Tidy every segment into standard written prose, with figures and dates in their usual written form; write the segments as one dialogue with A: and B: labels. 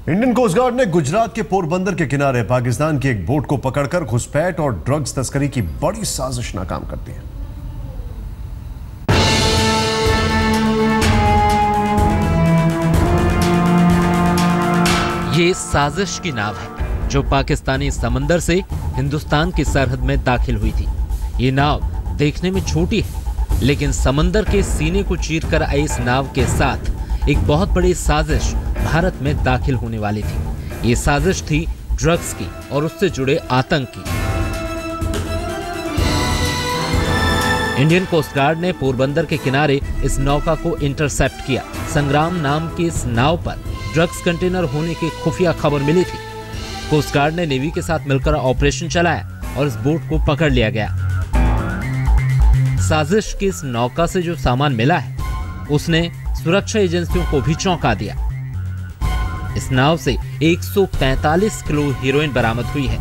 A: Indian coast guard ने गुजरात के पोरबंदर के किनारे पाकिस्तान की एक बोट को पकड़कर घुसपैठ और ड्रग्स तस्करी की बड़ी साजिश नाकाम कर दी है।
B: ये साजिश की नाव है जो पाकिस्तानी समंदर से हिंदुस्तान की सरहद में दाखिल हुई थी। ये नाव देखने में छोटी है, लेकिन समंदर के सीने को चीरकर आई इस नाव के साथ एक बहुत बड़ी साजिश भारत में दाखिल होने वाली थी। ये साजिश थी ड्रग्स की और उससे जुड़े आतंक की। इंडियन कोस्ट गार्ड ने पोरबंदर के किनारे इस नौका को इंटरसेप्ट किया। संग्राम नाम की इस नाव पर ड्रग्स कंटेनर होने की खुफिया खबर मिली थी। कोस्ट गार्ड ने नेवी के साथ मिलकर ऑपरेशन चलाया और इस बोट को पकड़ लिया गया। साजिश की इस नौका से जो सामान मिला है उसने सुरक्षा एजेंसियों को भी चौंका दिया। इस नाव से 145 किलो हेरोइन बरामद हुई है।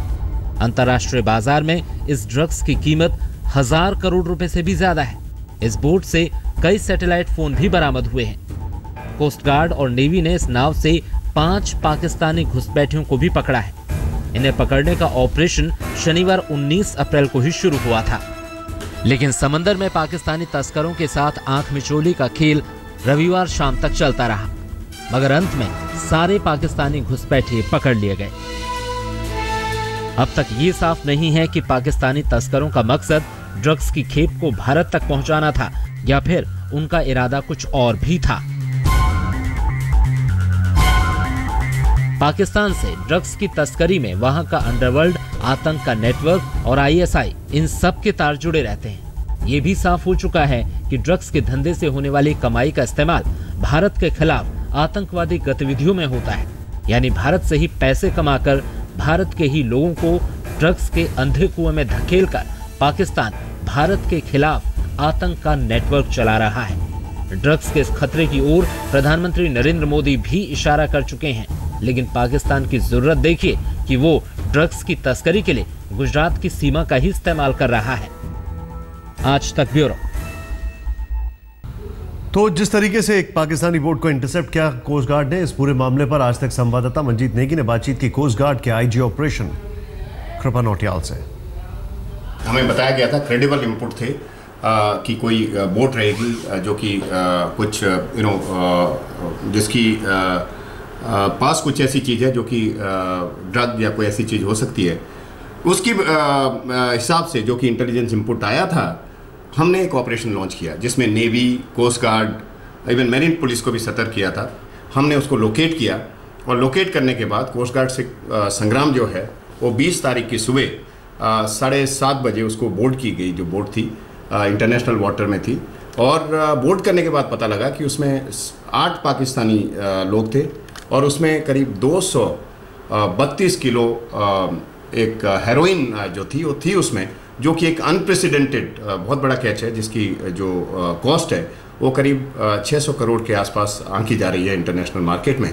B: अंतर्राष्ट्रीय बाजार में इस ड्रग्स की कीमत 1000 करोड़ रुपए से भी ज्यादा है। इस बोट से कई सैटेलाइट फोन भी बरामद हुए हैं। कोस्ट गार्ड और नेवी ने इस नाव से 5 पाकिस्तानी घुसपैठियों को भी पकड़ा है। इन्हें पकड़ने का ऑपरेशन शनिवार 19 अप्रैल को ही शुरू हुआ था, लेकिन समंदर में पाकिस्तानी तस्करों के साथ आंख मिचोली का खेल रविवार शाम तक चलता रहा, मगर अंत में सारे पाकिस्तानी घुसपैठिए पकड़ लिए गए। अब तक ये साफ नहीं है कि पाकिस्तानी तस्करों का मकसद ड्रग्स की खेप को भारत तक पहुंचाना था या फिर उनका इरादा कुछ और भी था। पाकिस्तान से ड्रग्स की तस्करी में वहां का अंडरवर्ल्ड, आतंक का नेटवर्क और आईएसआई, इन सब के तार जुड़े रहते हैं। ये भी साफ हो चुका है कि ड्रग्स के धंधे से होने वाली कमाई का इस्तेमाल भारत के खिलाफ आतंकवादी गतिविधियों में होता है। यानी भारत से ही पैसे कमाकर भारत के ही लोगों को ड्रग्स के अंधे कुएं में धकेलकर पाकिस्तान भारत के खिलाफ आतंक का नेटवर्क चला रहा है। ड्रग्स के इस खतरे की ओर प्रधानमंत्री नरेंद्र मोदी भी इशारा कर चुके हैं, लेकिन पाकिस्तान की जरूरत देखिए कि वो ड्रग्स की तस्करी के लिए गुजरात की सीमा का ही इस्तेमाल कर रहा है। आज तक ब्यूरो।
A: तो जिस तरीके से एक पाकिस्तानी बोट को इंटरसेप्ट किया कोस्ट गार्ड ने, इस पूरे मामले पर आज तक संवाददाता मंजीत नेगी ने बातचीत की कोस्ट गार्ड के आईजी ऑपरेशन कृपा नौटियाल से।
C: हमें बताया गया था, क्रेडिबल इनपुट थे कि कोई बोट रहेगी जो कि कुछ जिसकी पास कुछ ऐसी चीज़ है जो कि ड्रग या कोई ऐसी चीज़ हो सकती है। उसकी हिसाब से जो कि इंटेलिजेंस इनपुट आया था, हमने एक ऑपरेशन लॉन्च किया जिसमें navy, coast guard, even marine police को भी सतर्क किया था। हमने उसको लोकेट किया और लोकेट करने के बाद कोस्ट गार्ड से संग्राम जो है वो 20 तारीख की सुबह 7:30 बजे उसको बोर्ड की गई। जो बोट थी इंटरनेशनल वाटर में थी और बोर्ड करने के बाद पता लगा कि उसमें 8 पाकिस्तानी लोग थे और उसमें करीब 232 किलो एक हेरोइन जो थी वो थी उसमें, जो कि एक अनप्रेसिडेंटेड बहुत बड़ा कैच है जिसकी जो कॉस्ट है वो करीब 600 करोड़ के आसपास आंकी जा रही है इंटरनेशनल मार्केट में।